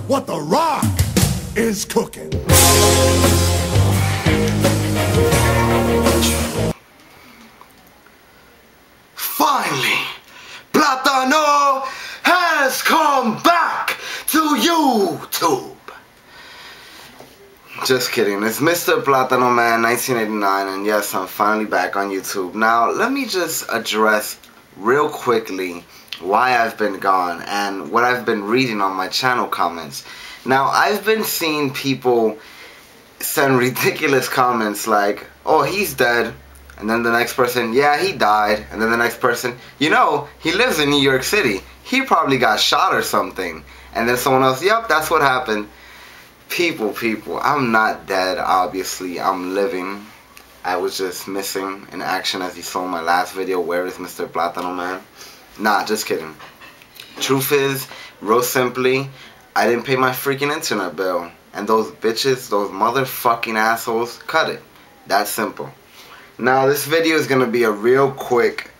what The Rock is cooking. Finally, Platano has come back to YouTube. Just kidding, it's Mr. Platano Man 1989, and yes, I'm finally back on YouTube. Now, let me just address real quickly why I've been gone and what I've been reading on my channel comments. Now, I've been seeing people send ridiculous comments like, oh, he's dead. And then the next person, yeah, he died. And then the next person, you know, he lives in New York City. He probably got shot or something. And then someone else, yep, that's what happened. People, I'm not dead, obviously. I'm living. I was just missing in action, as you saw in my last video. Where is Mr. Platano Man? Nah, just kidding. Truth is, real simply, I didn't pay my freaking internet bill. And those bitches, those motherfucking assholes, cut it. That simple. Now, this video is going to be a real quick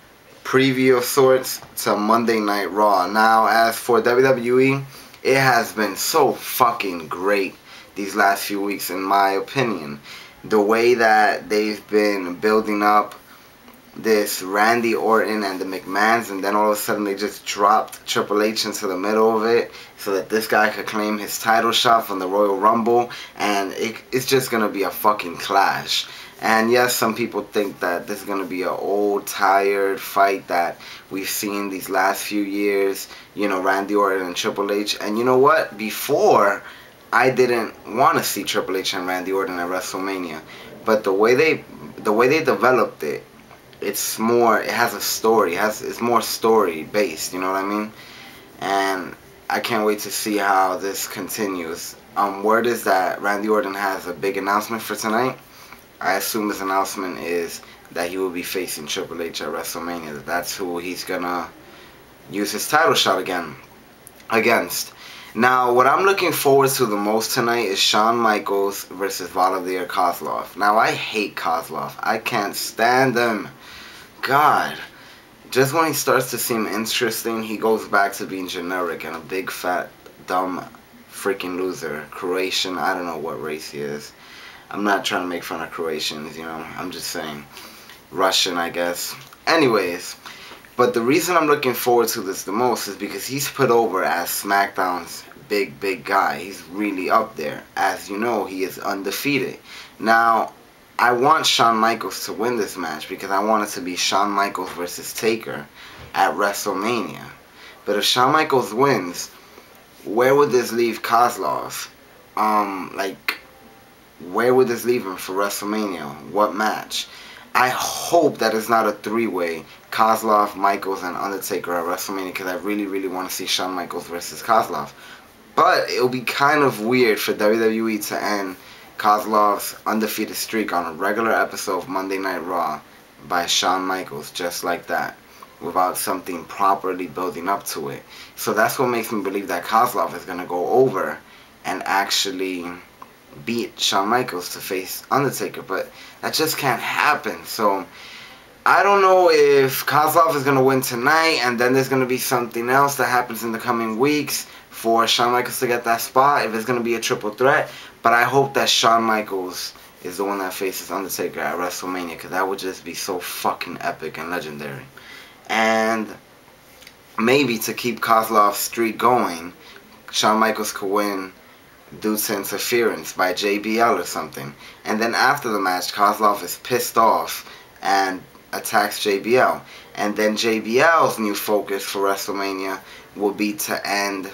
preview of sorts to Monday Night Raw. Now, as for WWE, it has been so fucking great these last few weeks, in my opinion. The way that they've been building up this Randy Orton and the McMahons, and then all of a sudden they just dropped Triple H into the middle of it so that this guy could claim his title shot from the Royal Rumble, and it's just going to be a fucking clash. And yes, some people think that this is going to be an old, tired fight that we've seen these last few years. You know, Randy Orton and Triple H. And you know what? Before, I didn't want to see Triple H and Randy Orton at WrestleMania. But the way they developed it, it's more, it has a story. It's more story based, you know what I mean? And I can't wait to see how this continues. Word is that Randy Orton has a big announcement for tonight. I assume his announcement is that he will be facing Triple H at WrestleMania. That's who he's gonna use his title shot against. Now, what I'm looking forward to the most tonight is Shawn Michaels versus Vladimir Kozlov. Now, I hate Kozlov. I can't stand him. God. Just when he starts to seem interesting, he goes back to being generic and a big, fat, dumb, freaking loser. Croatian, I don't know what race he is. I'm not trying to make fun of Croatians, you know. I'm just saying. Russian, I guess. Anyways. But the reason I'm looking forward to this the most is because he's put over as SmackDown's big guy. He's really up there. As you know, he is undefeated. Now, I want Shawn Michaels to win this match because I want it to be Shawn Michaels versus Taker at WrestleMania. But if Shawn Michaels wins, where would this leave Kozlov? Where would this leave him for WrestleMania? What match? I hope that it's not a three-way Kozlov, Michaels, and Undertaker at WrestleMania, because I really want to see Shawn Michaels versus Kozlov. But it'll be kind of weird for WWE to end Kozlov's undefeated streak on a regular episode of Monday Night Raw by Shawn Michaels, just like that, without something properly building up to it. So that's what makes me believe that Kozlov is going to go over and actually beat Shawn Michaels to face Undertaker, but that just can't happen. So I don't know if Kozlov is going to win tonight and then there's going to be something else that happens in the coming weeks for Shawn Michaels to get that spot, if it's going to be a triple threat. But I hope that Shawn Michaels is the one that faces Undertaker at WrestleMania, because that would just be so fucking epic and legendary. And maybe to keep Kozlov's streak going, Shawn Michaels could win due to interference by JBL or something. And then after the match, Kozlov is pissed off and attacks JBL. And then JBL's new focus for WrestleMania will be to end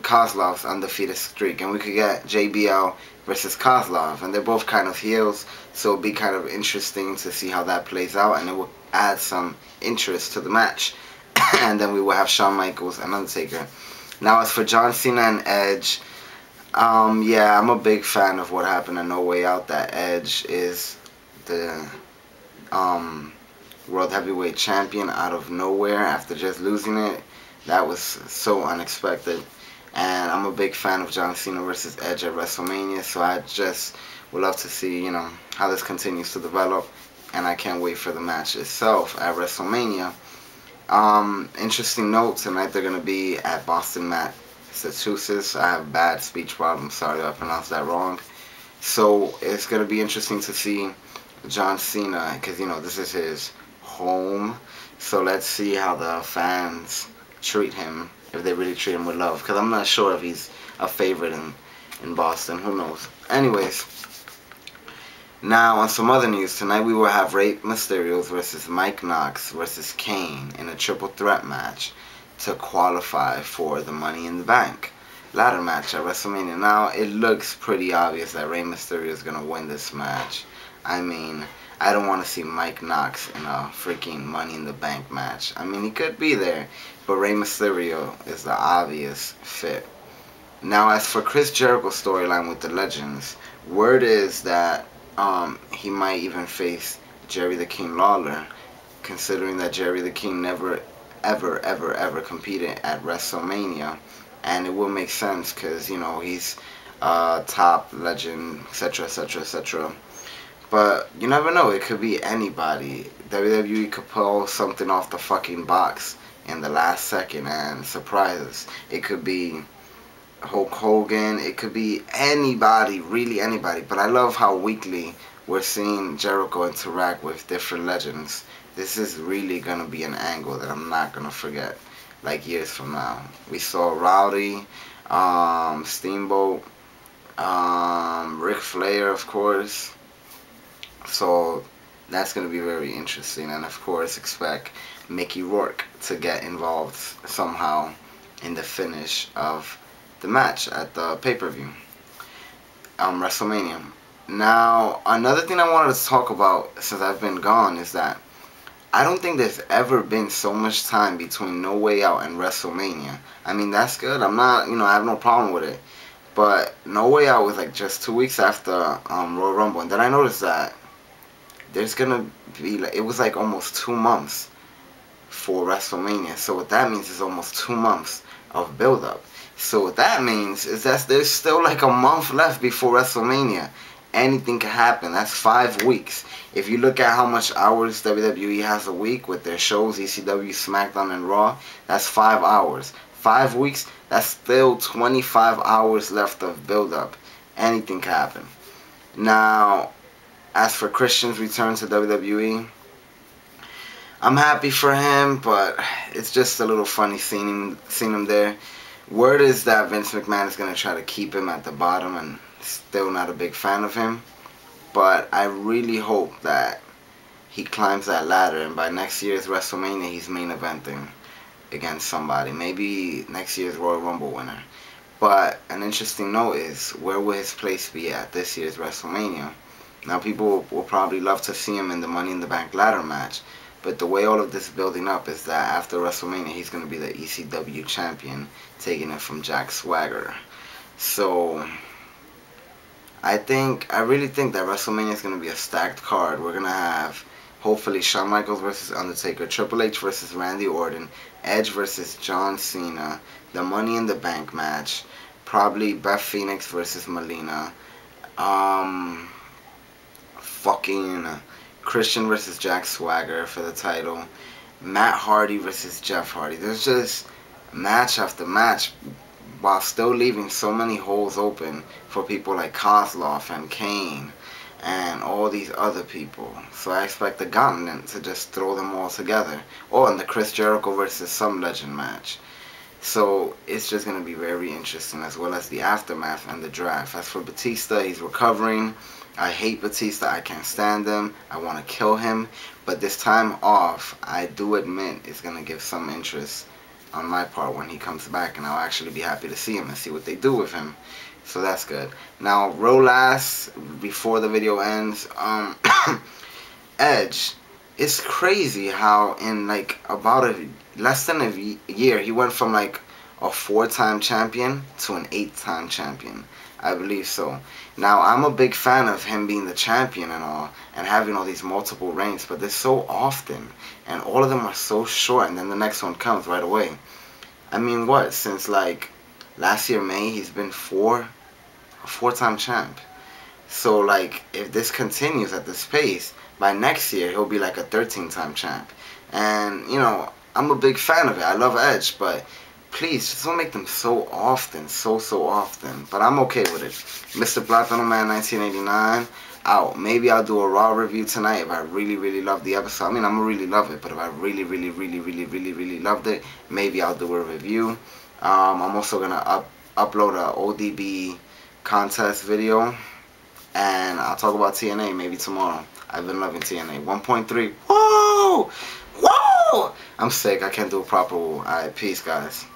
Kozlov's undefeated streak. And we could get JBL versus Kozlov. And they're both kind of heels, so it'll be kind of interesting to see how that plays out. And it will add some interest to the match. And then we will have Shawn Michaels and Undertaker. Now, as for John Cena and Edge, yeah, I'm a big fan of what happened in No Way Out. That Edge is the World Heavyweight Champion out of nowhere after just losing it. That was so unexpected. And I'm a big fan of John Cena versus Edge at WrestleMania, so I just would love to see, you know, how this continues to develop. And I can't wait for the match itself at WrestleMania. Interesting note, tonight they're going to be at Boston Mat Massachusetts. I have bad speech problems. Sorry if I pronounced that wrong. So it's gonna be interesting to see John Cena, because you know this is his home. So let's see how the fans treat him, if they really treat him with love. Because I'm not sure if he's a favorite in Boston. Who knows? Anyways, now on some other news, tonight we will have Rey Mysterio versus Mike Knox versus Kane in a triple threat match to qualify for the Money in the Bank ladder match at WrestleMania. Now it looks pretty obvious that Rey Mysterio is gonna win this match. I mean, I don't want to see Mike Knox in a freaking Money in the Bank match. I mean, he could be there, but Rey Mysterio is the obvious fit. Now, as for Chris Jericho's storyline with the Legends, word is that he might even face Jerry the King Lawler, considering that Jerry the King never, ever competed at WrestleMania. And it will make sense because, you know, he's top legend, etc., etc., etc. But you never know, it could be anybody. WWE could pull something off the fucking box in the last second and surprise us. It could be Hulk Hogan, it could be anybody, really anybody. But I love how weekly we're seeing Jericho interact with different legends. This is really going to be an angle that I'm not going to forget, like years from now. We saw Rowdy, Steamboat, Ric Flair, of course. So that's going to be very interesting. And of course, expect Mickey Rourke to get involved somehow in the finish of the match at the pay-per-view, WrestleMania. Now, another thing I wanted to talk about since I've been gone is that I don't think there's ever been so much time between No Way Out and WrestleMania. I mean, that's good. I'm not, you know, I have no problem with it. But No Way Out was like just 2 weeks after Royal Rumble. And then I noticed that there's going to be, like, it was like almost 2 months for WrestleMania. So what that means is almost 2 months of build-up. So what that means is that there's still like a month left before WrestleMania. Anything can happen. That's 5 weeks. If you look at how much hours WWE has a week with their shows, ECW, SmackDown, and Raw, that's 5 hours. 5 weeks, that's still 25 hours left of build-up. Anything can happen. Now, as for Christian's return to WWE, I'm happy for him, but it's just a little funny seeing him there. Word is that Vince McMahon is going to try to keep him at the bottom, and still not a big fan of him. But I really hope that he climbs that ladder, and by next year's WrestleMania, he's main eventing against somebody. Maybe next year's Royal Rumble winner. But an interesting note is, where will his place be at this year's WrestleMania? Now, people will probably love to see him in the Money in the Bank ladder match. But the way all of this is building up is that after WrestleMania, he's going to be the ECW champion, taking it from Jack Swagger. So I really think that WrestleMania is going to be a stacked card. We're going to have, hopefully, Shawn Michaels versus Undertaker, Triple H versus Randy Orton, Edge versus John Cena, the Money in the Bank match, probably Beth Phoenix versus Melina, fucking Christian versus Jack Swagger for the title, Matt Hardy versus Jeff Hardy. There's just match after match, while still leaving so many holes open for people like Kozlov and Kane and all these other people. So I expect the Gauntlet to just throw them all together. Oh, and the Chris Jericho versus Some Legend match. So it's just going to be very interesting, as well as the aftermath and the draft. As for Batista, he's recovering. I hate Batista. I can't stand him. I want to kill him. But this time off, I do admit it's going to give some interest on my part when he comes back. And I'll actually be happy to see him and see what they do with him. So that's good. Now, real last, before the video ends, Edge. It's crazy how in like about less than a year, he went from like a 4-time champion to an 8-time champion. I believe so. Now, I'm a big fan of him being the champion and all, and having all these multiple reigns, but they're so often, and all of them are so short, and then the next one comes right away. I mean, what? Since like last year, May, he's been a 4-time champ. So like, if this continues at this pace, by next year, he'll be like a 13-time champ. And, you know, I'm a big fan of it. I love Edge, but Please, just don't make them so often. So often. But I'm okay with it. Mr. Platano Man 1989 out. Maybe I'll do a Raw review tonight if I really love the episode. I mean, I'm gonna really love it, but if I really loved it, maybe I'll do a review. I'm also gonna upload a ODB contest video, and I'll talk about TNA maybe tomorrow. I've been loving TNA 1.3. Whoa! Whoa! I'm sick. I can't do a proper. Alright, peace, guys.